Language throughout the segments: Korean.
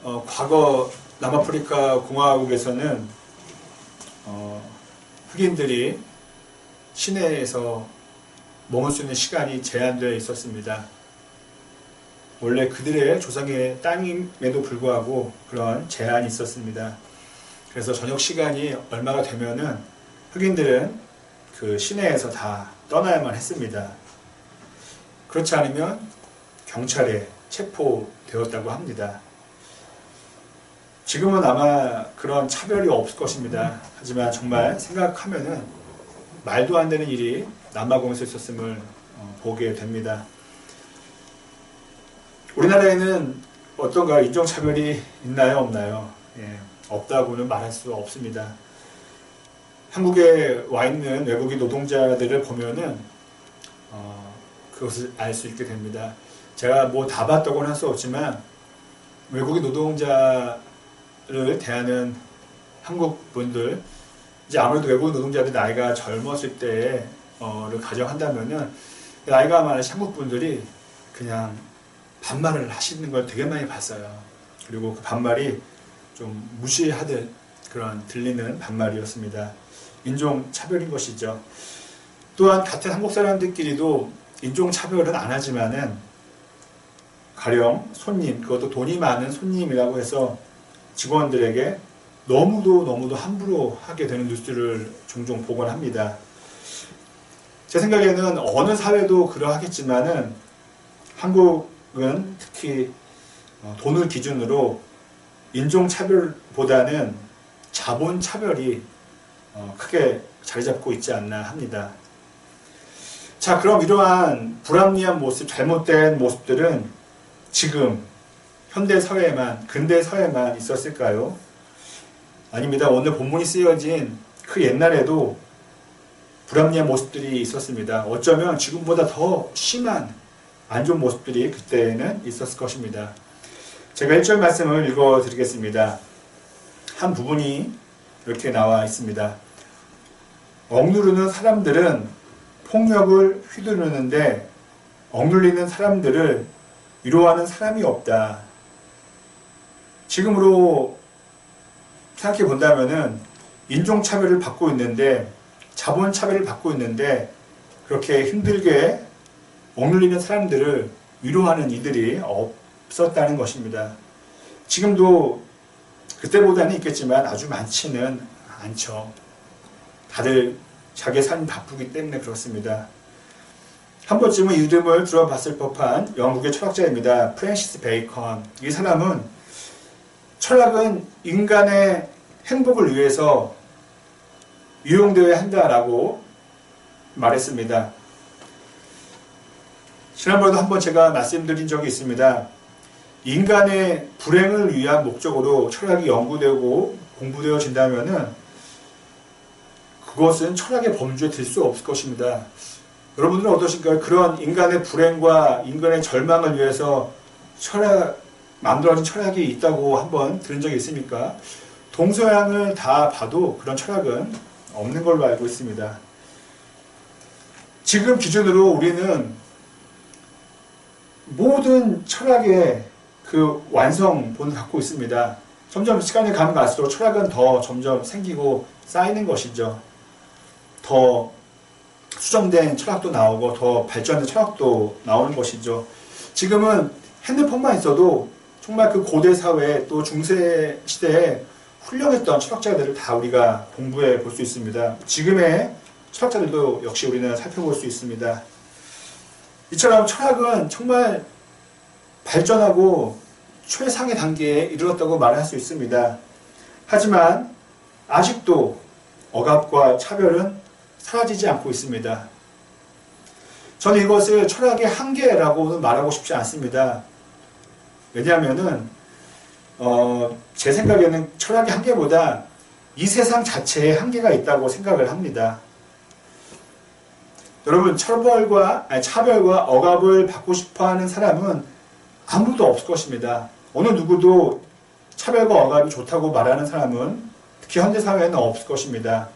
과거 남아프리카 공화국에서는 흑인들이 시내에서 머물 수 있는 시간이 제한되어 있었습니다. 원래 그들의 조상의 땅임에도 불구하고 그런 제한이 있었습니다. 그래서 저녁 시간이 얼마가 되면은 흑인들은 그 시내에서 다 떠나야만 했습니다. 그렇지 않으면 경찰에 체포되었다고 합니다. 지금은 아마 그런 차별이 없을 것입니다. 하지만 정말 생각하면은 말도 안 되는 일이 남아공에서 있었음을 보게 됩니다. 우리나라에는 어떤가 인종차별이 있나요? 없나요? 예, 없다고는 말할 수 없습니다. 한국에 와 있는 외국인 노동자들을 보면은 그것을 알 수 있게 됩니다. 제가 뭐 다 봤다고는 할 수 없지만 외국인 노동자를 대하는 한국 분들, 이제 아무래도 외국인 노동자들 나이가 젊었을 때를 가정한다면은 나이가 많으신 한국 분들이 그냥 반말을 하시는 걸 되게 많이 봤어요. 그리고 그 반말이 좀 무시하듯 그런 들리는 반말이었습니다. 인종차별인 것이죠. 또한 같은 한국 사람들끼리도 인종차별은 안 하지만은 가령 손님, 그것도 돈이 많은 손님이라고 해서 직원들에게 너무도 함부로 하게 되는 뉴스를 종종 보곤 합니다. 제 생각에는 어느 사회도 그러하겠지만은 한국은 특히 돈을 기준으로 인종차별보다는 자본차별이 크게 자리 잡고 있지 않나 합니다. 자, 그럼 이러한 불합리한 모습, 잘못된 모습들은 지금 현대 사회에만, 근대 사회에만 있었을까요? 아닙니다. 오늘 본문이 쓰여진 그 옛날에도 불합리한 모습들이 있었습니다. 어쩌면 지금보다 더 심한 안 좋은 모습들이 그때는 있었을 것입니다. 제가 1절 말씀을 읽어 드리겠습니다. 한 부분이 이렇게 나와 있습니다. 억누르는 사람들은 폭력을 휘두르는데 억눌리는 사람들을 위로하는 사람이 없다. 지금으로 생각해 본다면은 인종차별을 받고 있는데, 자본차별을 받고 있는데 그렇게 힘들게 억눌리는 사람들을 위로하는 이들이 없었다는 것입니다. 지금도 그때보다는 있겠지만 아주 많지는 않죠. 다들 자기 삶이 바쁘기 때문에 그렇습니다. 한 번쯤은 이름을 들어봤을 법한 영국의 철학자입니다. 프랜시스 베이컨. 이 사람은 철학은 인간의 행복을 위해서 유용되어야 한다라고 말했습니다. 지난번에도 한번 제가 말씀드린 적이 있습니다. 인간의 불행을 위한 목적으로 철학이 연구되고 공부되어진다면은 그것은 철학의 범주에 들 수 없을 것입니다. 여러분들은 어떠신가요? 그런 인간의 불행과 인간의 절망을 위해서 만들어진 철학이 있다고 한번 들은 적이 있습니까? 동서양을 다 봐도 그런 철학은 없는 걸로 알고 있습니다. 지금 기준으로 우리는 모든 철학의 그 완성본을 갖고 있습니다. 점점 시간이 가면 갈수록 철학은 더 점점 생기고 쌓이는 것이죠. 더 수정된 철학도 나오고 더 발전된 철학도 나오는 것이죠. 지금은 핸드폰만 있어도 정말 그 고대 사회 또 중세 시대에 훌륭했던 철학자들을 다 우리가 공부해 볼 수 있습니다. 지금의 철학자들도 역시 우리는 살펴볼 수 있습니다. 이처럼 철학은 정말 발전하고 최상의 단계에 이르렀다고 말할 수 있습니다. 하지만 아직도 억압과 차별은 사라지지 않고 있습니다. 저는 이것을 철학의 한계라고는 말하고 싶지 않습니다. 왜냐하면은 제 생각에는 철학의 한계보다 이 세상 자체에 한계가 있다고 생각을 합니다. 여러분, 차별과 억압을 받고 싶어하는 사람은 아무도 없을 것입니다. 어느 누구도 차별과 억압이 좋다고 말하는 사람은 특히 현대사회에는 없을 것입니다.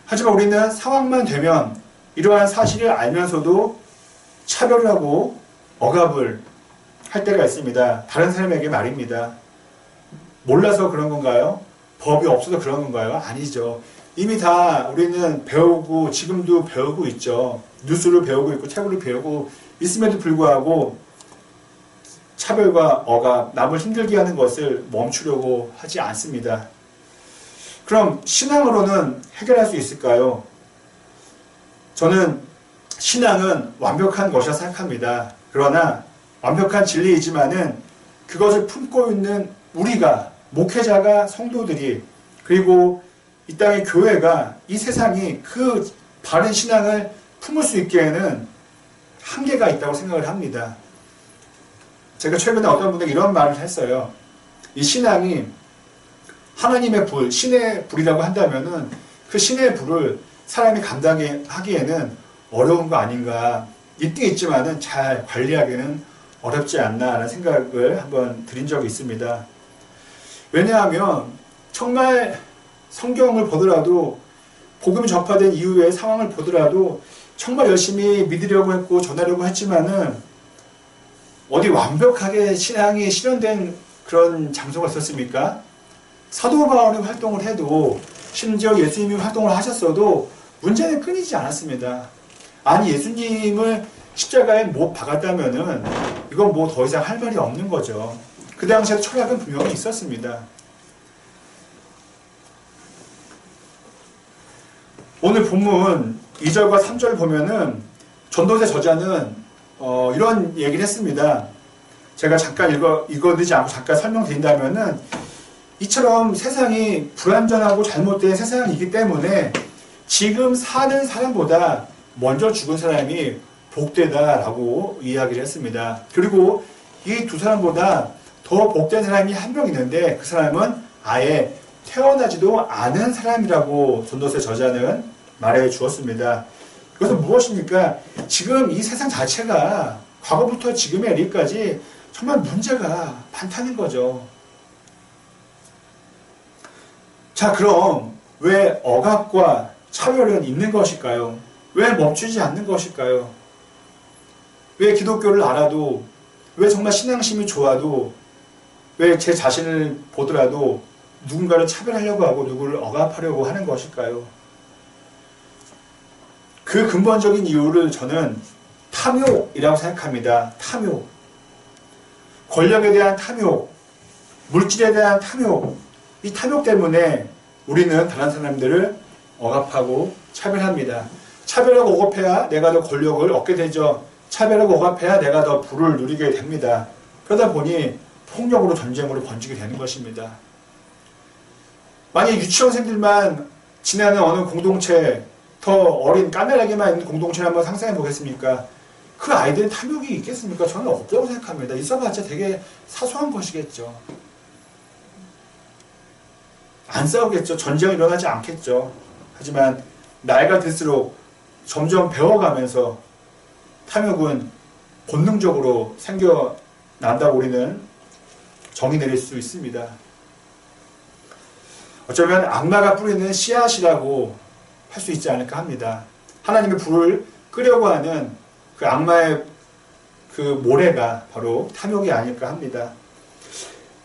하지만 우리는 상황만 되면 이러한 사실을 알면서도 차별을 하고 억압을 할 때가 있습니다. 다른 사람에게 말입니다. 몰라서 그런 건가요? 법이 없어서 그런 건가요? 아니죠. 이미 다 우리는 배우고 지금도 배우고 있죠. 뉴스를 배우고 있고 책으로 배우고 있음에도 불구하고 차별과 억압, 남을 힘들게 하는 것을 멈추려고 하지 않습니다. 그럼 신앙으로는 해결할 수 있을까요? 저는 신앙은 완벽한 것이라 생각합니다. 그러나 완벽한 진리이지만은 그것을 품고 있는 우리가, 목회자가, 성도들이, 그리고 이 땅의 교회가, 이 세상이 그 바른 신앙을 품을 수 있기에는 한계가 있다고 생각을 합니다. 제가 최근에 어떤 분에게 이런 말을 했어요. 이 신앙이 하나님의 불, 신의 불이라고 한다면은 그 신의 불을 사람이 감당하기에는 어려운 거 아닌가. 있긴 있지만은 잘 관리하기는 어렵지 않나라는 생각을 한번 드린 적이 있습니다. 왜냐하면 정말 성경을 보더라도 복음이 접화된 이후의 상황을 보더라도 정말 열심히 믿으려고 했고 전하려고 했지만은 어디 완벽하게 신앙이 실현된 그런 장소가 있었습니까? 사도 바울이 활동을 해도 심지어 예수님이 활동을 하셨어도 문제는 끊이지 않았습니다. 아니 예수님을 십자가에 못 박았다면은 이건 뭐 더 이상 할 말이 없는 거죠. 그 당시에 철학은 분명히 있었습니다. 오늘 본문 2절과 3절 보면은 전도서 저자는 이런 얘기를 했습니다. 제가 잠깐 읽어드리지 않고 잠깐 설명드린다면은 이처럼 세상이 불완전하고 잘못된 세상이기 때문에 지금 사는 사람보다 먼저 죽은 사람이 복되다라고 이야기를 했습니다. 그리고 이 두 사람보다 더 복된 사람이 한 명 있는데 그 사람은 아예 태어나지도 않은 사람이라고 전도서의 저자는 말해 주었습니다. 그것은 무엇입니까? 지금 이 세상 자체가 과거부터 지금에 이르기까지 정말 문제가 많다는 거죠. 자, 그럼 왜 억압과 차별은 있는 것일까요? 왜 멈추지 않는 것일까요? 왜 기독교를 알아도, 왜 정말 신앙심이 좋아도, 왜 제 자신을 보더라도 누군가를 차별하려고 하고 누구를 억압하려고 하는 것일까요? 그 근본적인 이유를 저는 탐욕이라고 생각합니다. 탐욕. 권력에 대한 탐욕, 물질에 대한 탐욕, 이 탐욕 때문에 우리는 다른 사람들을 억압하고 차별합니다. 차별하고 억압해야 내가 더 권력을 얻게 되죠. 차별하고 억압해야 내가 더 부를 누리게 됩니다. 그러다 보니 폭력으로 전쟁으로 번지게 되는 것입니다. 만약 유치원생들만 지나는 어느 공동체, 더 어린 까mer하게만 있는 공동체를 한번 상상해 보겠습니까? 그 아이들은 탐욕이 있겠습니까? 저는 없다고 생각합니다. 있어봤자 되게 사소한 것이겠죠. 안 싸우겠죠. 전쟁이 일어나지 않겠죠. 하지만 나이가 들수록 점점 배워가면서 탐욕은 본능적으로 생겨난다고 우리는 정의 내릴 수 있습니다. 어쩌면 악마가 뿌리는 씨앗이라고 할 수 있지 않을까 합니다. 하나님의 불을 끄려고 하는 그 악마의 그 모래가 바로 탐욕이 아닐까 합니다.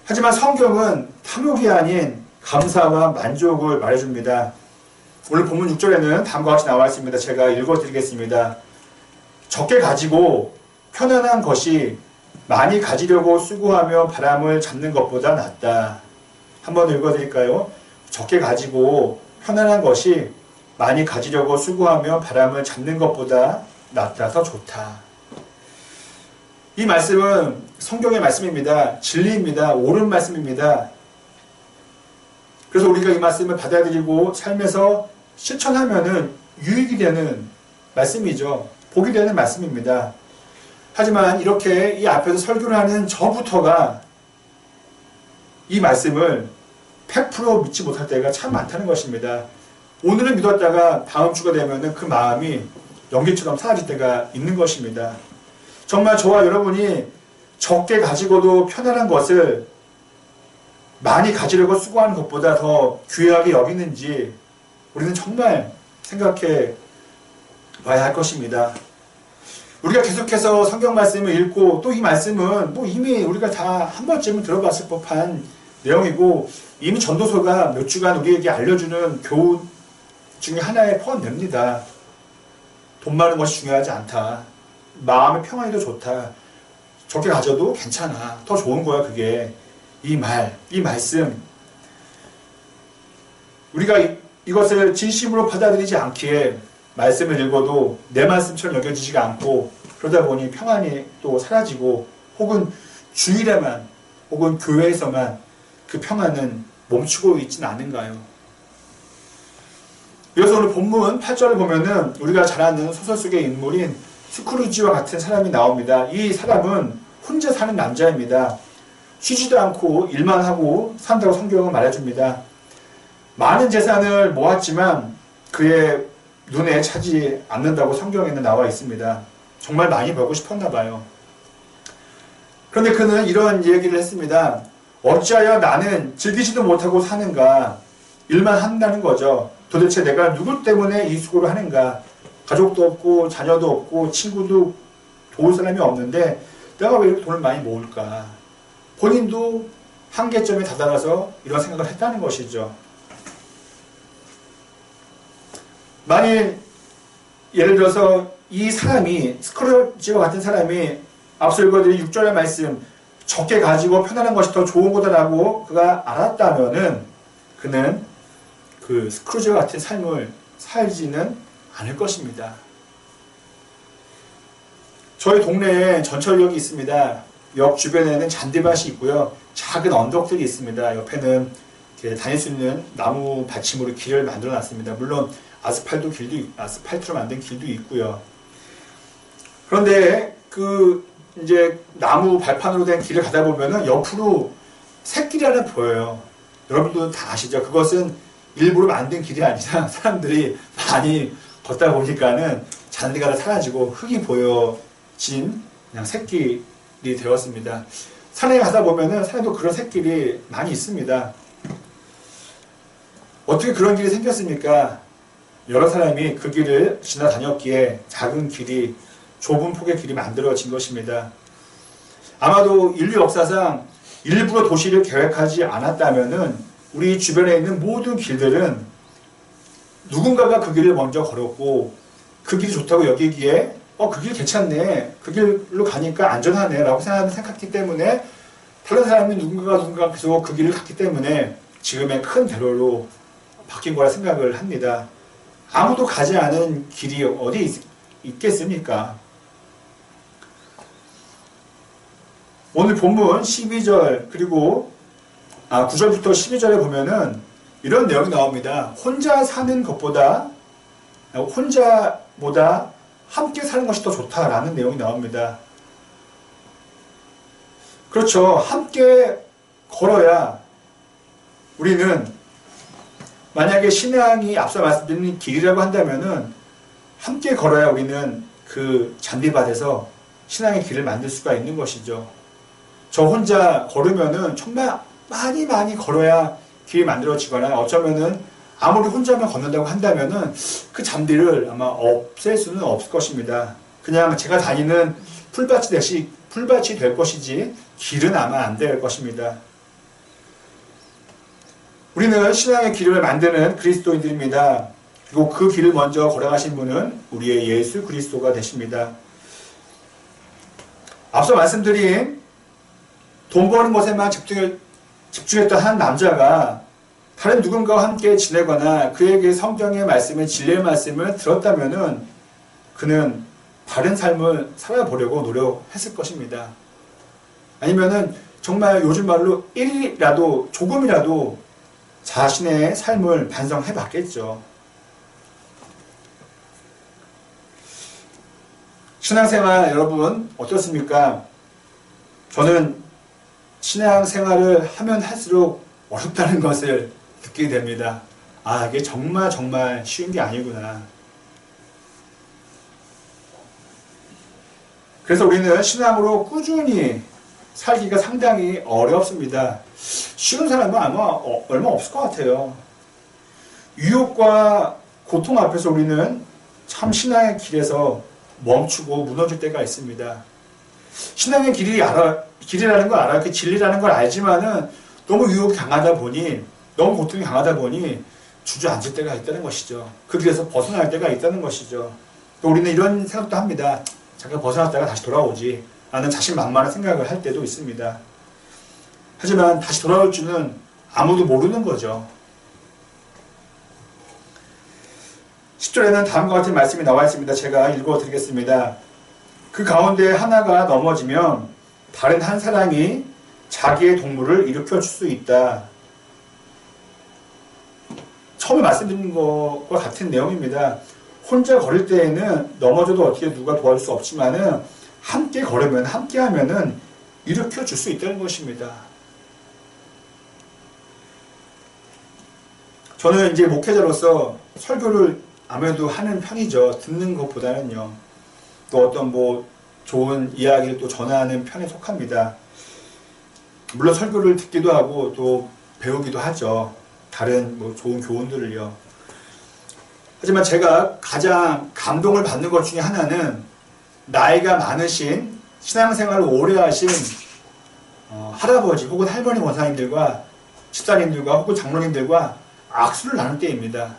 하지만 성경은 탐욕이 아닌 감사와 만족을 말해줍니다. 오늘 본문 6절에는 다음과 같이 나와 있습니다. 제가 읽어드리겠습니다. 적게 가지고 편안한 것이 많이 가지려고 수고하며 바람을 잡는 것보다 낫다. 한번 읽어드릴까요? 적게 가지고 편안한 것이 많이 가지려고 수고하며 바람을 잡는 것보다 낫다. 더 좋다. 이 말씀은 성경의 말씀입니다. 진리입니다. 옳은 말씀입니다. 그래서 우리가 이 말씀을 받아들이고 삶에서 실천하면은 유익이 되는 말씀이죠. 복이 되는 말씀입니다. 하지만 이렇게 이 앞에서 설교를 하는 저부터가 이 말씀을 100% 믿지 못할 때가 참 많다는 것입니다. 오늘은 믿었다가 다음 주가 되면은 그 마음이 연기처럼 사라질 때가 있는 것입니다. 정말 저와 여러분이 적게 가지고도 편안한 것을 많이 가지려고 수고하는 것보다 더 귀하게 여기는지 우리는 정말 생각해 봐야 할 것입니다. 우리가 계속해서 성경 말씀을 읽고 또 이 말씀은 뭐 이미 우리가 다 한 번쯤은 들어봤을 법한 내용이고, 이미 전도서가 몇 주간 우리에게 알려주는 교훈 중에 하나에 포함됩니다. 돈 많은 것이 중요하지 않다. 마음의 평안이 더 좋다. 적게 가져도 괜찮아. 더 좋은 거야, 그게. 이 말씀. 우리가 이것을 진심으로 받아들이지 않기에 말씀을 읽어도 내 말씀처럼 여겨지지가 않고, 그러다 보니 평안이 또 사라지고, 혹은 주일에만, 혹은 교회에서만 그 평안은 멈추고 있지는 않은가요? 그래서 오늘 본문 8절을 보면은 우리가 잘 아는 소설 속의 인물인 스크루지와 같은 사람이 나옵니다. 이 사람은 혼자 사는 남자입니다. 쉬지도 않고 일만 하고 산다고 성경은 말해줍니다. 많은 재산을 모았지만 그의 눈에 차지 않는다고 성경에는 나와 있습니다. 정말 많이 벌고 싶었나 봐요. 그런데 그는 이런 얘기를 했습니다. 어찌하여 나는 즐기지도 못하고 사는가? 일만 한다는 거죠. 도대체 내가 누구 때문에 이 수고를 하는가? 가족도 없고 자녀도 없고 친구도 도울 사람이 없는데 내가 왜 이렇게 돈을 많이 모을까? 본인도 한계점에 다다라서 이런 생각을 했다는 것이죠. 만일 예를 들어서 이 사람이 스크루지와 같은 사람이 앞서 읽어드린 6절의 말씀 적게 가지고 편안한 것이 더 좋은 거다라고 그가 알았다면은 그는 그 스크루지와 같은 삶을 살지는 않을 것입니다. 저희 동네에 전철역이 있습니다. 역 주변에는 잔디밭이 있고요. 작은 언덕들이 있습니다. 옆에는 다닐 수 있는 나무 받침으로 길을 만들어 놨습니다. 물론 아스팔트로 만든 길도 있고요. 그런데 이제 나무 발판으로 된 길을 가다 보면은 옆으로 샛길이 하나 보여요. 여러분도 다 아시죠? 그것은 일부러 만든 길이 아니라 사람들이 많이 걷다 보니까는 잔디가 사라지고 흙이 보여진 그냥 샛길이 되었습니다. 산에 가다 보면은 산에도 그런 샛길이 많이 있습니다. 어떻게 그런 길이 생겼습니까? 여러 사람이 그 길을 지나다녔기에 작은 길이 좁은 폭의 길이 만들어진 것입니다. 아마도 인류 역사상 일부러 도시를 계획하지 않았다면은 우리 주변에 있는 모든 길들은 누군가가 그 길을 먼저 걸었고 그 길이 좋다고 여기기에 그 길 괜찮네. 그 길로 가니까 안전하네 라고 생각했기 때문에 다른 사람이 누군가가 계속 그 길을 갔기 때문에 지금의 큰 대로로 바뀐 거라 생각을 합니다. 아무도 가지 않은 길이 어디 있겠습니까? 오늘 본문 12절 그리고 9절부터 12절에 보면은 이런 내용이 나옵니다. 혼자보다 함께 사는 것이 더 좋다라는 내용이 나옵니다. 그렇죠. 함께 걸어야 우리는 만약에 신앙이 앞서 말씀드린 길이라고 한다면은 함께 걸어야 우리는 그 잔디밭에서 신앙의 길을 만들 수가 있는 것이죠. 저 혼자 걸으면은 정말 많이 걸어야 길이 만들어지거나 어쩌면은 아무리 혼자만 걷는다고 한다면은 그 잔디를 아마 없앨 수는 없을 것입니다. 그냥 제가 다니는 풀밭이 될 것이지 길은 아마 안 될 것입니다. 우리는 신앙의 길을 만드는 그리스도인들입니다. 그리고 그 길을 먼저 걸어가신 분은 우리의 예수 그리스도가 되십니다. 앞서 말씀드린 돈 버는 것에만 집중했던 한 남자가 다른 누군가와 함께 지내거나 그에게 성경의 말씀을 진리의 말씀을 들었다면은 그는 다른 삶을 살아보려고 노력했을 것입니다. 아니면은 정말 요즘 말로 조금이라도 자신의 삶을 반성해 봤겠죠. 신앙생활 여러분 어떻습니까? 저는 신앙생활을 하면 할수록 어렵다는 것을 느끼게 됩니다. 이게 정말 쉬운 게 아니구나. 그래서 우리는 신앙으로 꾸준히 살기가 상당히 어렵습니다. 쉬운 사람은 아마 얼마 없을 것 같아요. 유혹과 고통 앞에서 우리는 참 신앙의 길에서 멈추고 무너질 때가 있습니다. 신앙의 길이라는 걸 알아요. 그 진리라는 걸 알지만은 너무 유혹이 강하다 보니, 너무 고통이 강하다 보니 주저앉을 때가 있다는 것이죠. 그 길에서 벗어날 때가 있다는 것이죠. 또 우리는 이런 생각도 합니다. 잠깐 벗어났다가 다시 돌아오지 라는 자신만만한 생각을 할 때도 있습니다. 하지만 다시 돌아올 줄은 아무도 모르는 거죠. 10절에는 다음과 같은 말씀이 나와 있습니다. 제가 읽어드리겠습니다. 그 가운데 하나가 넘어지면 다른 한 사람이 자기의 동물을 일으켜 줄 수 있다. 처음에 말씀드린 것과 같은 내용입니다. 혼자 걸을 때에는 넘어져도 어떻게 누가 도와줄 수 없지만은 함께 걸으면, 함께 하면은 일으켜 줄 수 있다는 것입니다. 저는 이제 목회자로서 설교를 아무래도 하는 편이죠. 듣는 것보다는요. 또 어떤 좋은 이야기를 또 전하는 편에 속합니다. 물론 설교를 듣기도 하고 또 배우기도 하죠. 다른 좋은 교훈들을요. 하지만 제가 가장 감동을 받는 것 중에 하나는 나이가 많으신 신앙생활을 오래 하신 할아버지 혹은 할머니 권사님들과 집사님들과 혹은 장로님들과 악수를 나눌 때입니다.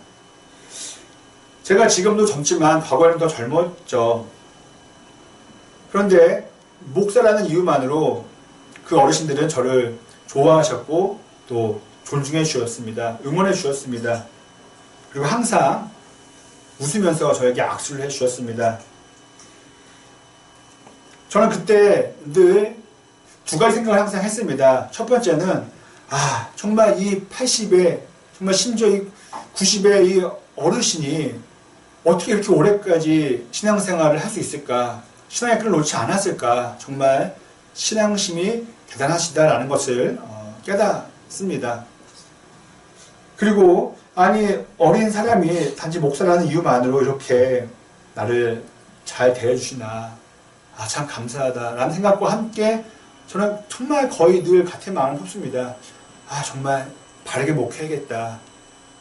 제가 지금도 젊지만 과거에는 더 젊었죠. 그런데 목사라는 이유만으로 그 어르신들은 저를 좋아하셨고 또 존중해 주셨습니다. 응원해 주셨습니다. 그리고 항상 웃으면서 저에게 악수를 해 주셨습니다. 저는 그때 늘 두 가지 생각을 항상 했습니다. 첫 번째는 정말 이 80에 정말 심지어 이 90의 이 어르신이 어떻게 이렇게 오래까지 신앙생활을 할 수 있을까? 신앙의 끈을 놓지 않았을까? 정말 신앙심이 대단하시다라는 것을 깨닫습니다. 그리고 어린 사람이 단지 목사라는 이유만으로 이렇게 나를 잘 대해주시나 참 감사하다라는 생각과 함께 저는 정말 거의 늘 같은 마음을 품습니다. 정말 바르게 목회해야겠다.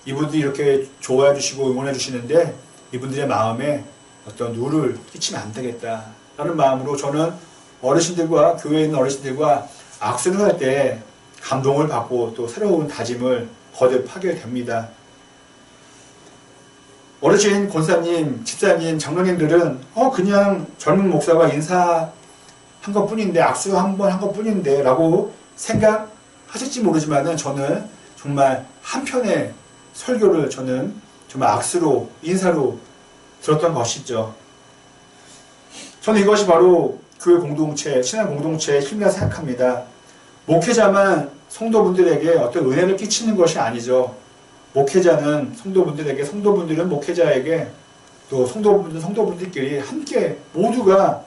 이분들이 이렇게 좋아해 주시고 응원해 주시는데 이분들의 마음에 어떤 누를 끼치면 안 되겠다 라는 마음으로 저는 어르신들과 교회에 있는 어르신들과 악수를 할 때 감동을 받고 또 새로운 다짐을 거듭하게 됩니다. 어르신 권사님, 집사님, 장로님들은 그냥 젊은 목사가 인사한 것 뿐인데 악수 한 번 한 것 뿐인데 라고 생각하실지 모르지만은 저는 정말 한편의 설교를 저는 정말 악수로 인사로 들었던 것이죠. 저는 이것이 바로 교회 공동체, 신앙 공동체의 힘이라 생각합니다. 목회자만 성도분들에게 어떤 은혜를 끼치는 것이 아니죠. 목회자는 성도분들에게, 성도분들은 목회자에게, 또 성도분들은 성도분들끼리 함께 모두가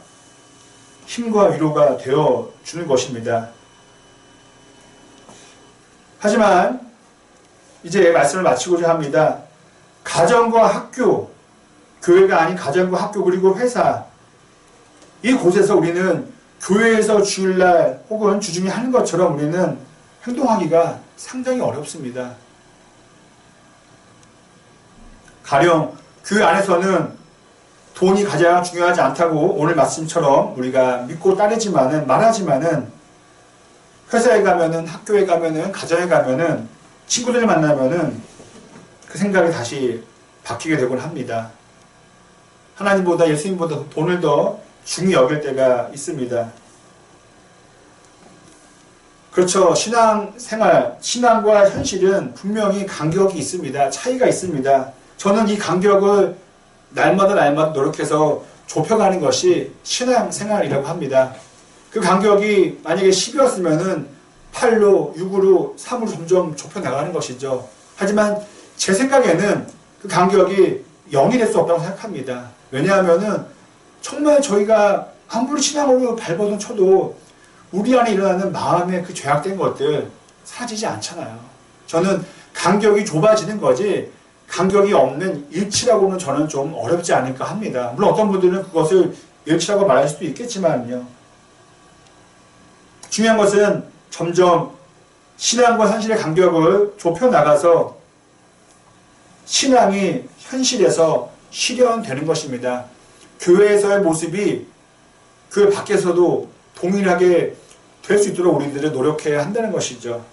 힘과 위로가 되어 주는 것입니다. 하지만 이제 말씀을 마치고자 합니다. 가정과 학교, 교회가 아닌 가정과 학교 그리고 회사, 이곳에서 우리는 교회에서 주일날 혹은 주중에 하는 것처럼 우리는 행동하기가 상당히 어렵습니다. 가령 교회 안에서는 돈이 가장 중요하지 않다고 오늘 말씀처럼 우리가 믿고 따르지만은 말하지만은 회사에 가면은 학교에 가면은 가정에 가면은 친구들 만나면은 그 생각이 다시 바뀌게 되곤 합니다. 하나님보다 예수님보다 돈을 더 중히 여길 때가 있습니다. 그렇죠. 신앙생활, 신앙과 현실은 분명히 간격이 있습니다. 차이가 있습니다. 저는 이 간격을 날마다 노력해서 좁혀가는 것이 신앙생활이라고 합니다. 그 간격이 만약에 10이었으면은 8로, 6으로, 3으로 점점 좁혀나가는 것이죠. 하지만 제 생각에는 그 간격이 0이 될 수 없다고 생각합니다. 왜냐하면은 정말 저희가 아무리 신앙으로 밟아도 쳐도 우리 안에 일어나는 마음의 그 죄악된 것들 사라지지 않잖아요. 저는 간격이 좁아지는 거지 간격이 없는 일치라고는 저는 좀 어렵지 않을까 합니다. 물론 어떤 분들은 그것을 일치라고 말할 수도 있겠지만요. 중요한 것은 점점 신앙과 현실의 간격을 좁혀나가서 신앙이 현실에서 실현되는 것입니다. 교회에서의 모습이 교회 밖에서도 동일하게 될 수 있도록 우리들은 노력해야 한다는 것이죠.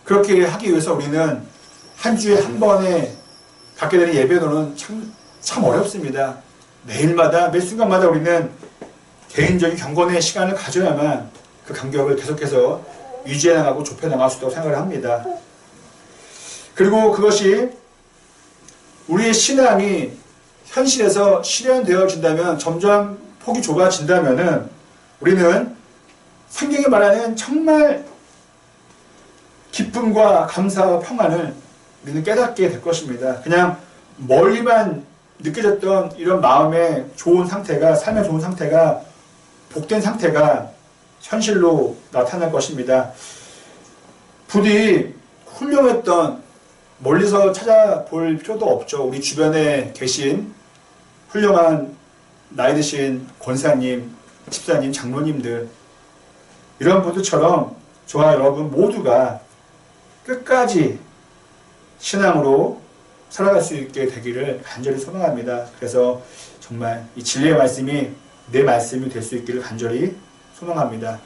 그렇게 하기 위해서 우리는 한 주에 한 번에 갖게 되는 예배로는 참 어렵습니다. 매일마다 매 순간마다 우리는 개인적인 경건의 시간을 가져야만 그 간격을 계속해서 유지해 나가고 좁혀 나갈 수 있다고 생각을 합니다. 그리고 그것이 우리의 신앙이 현실에서 실현되어진다면, 점점 폭이 좁아진다면은 우리는 성경이 말하는 정말 기쁨과 감사와 평안을 우리는 깨닫게 될 것입니다. 그냥 멀리만 느껴졌던 이런 마음의 좋은 상태가, 삶의 좋은 상태가, 복된 상태가 현실로 나타날 것입니다. 부디 훌륭했던, 멀리서 찾아볼 필요도 없죠. 우리 주변에 계신 훌륭한 나이 드신 권사님, 집사님, 장로님들, 이런 분들처럼 저와 여러분 모두가 끝까지 신앙으로 살아갈 수 있게 되기를 간절히 소망합니다. 그래서 정말 이 진리의 말씀이 내 말씀이 될 수 있기를 간절히 소망합니다.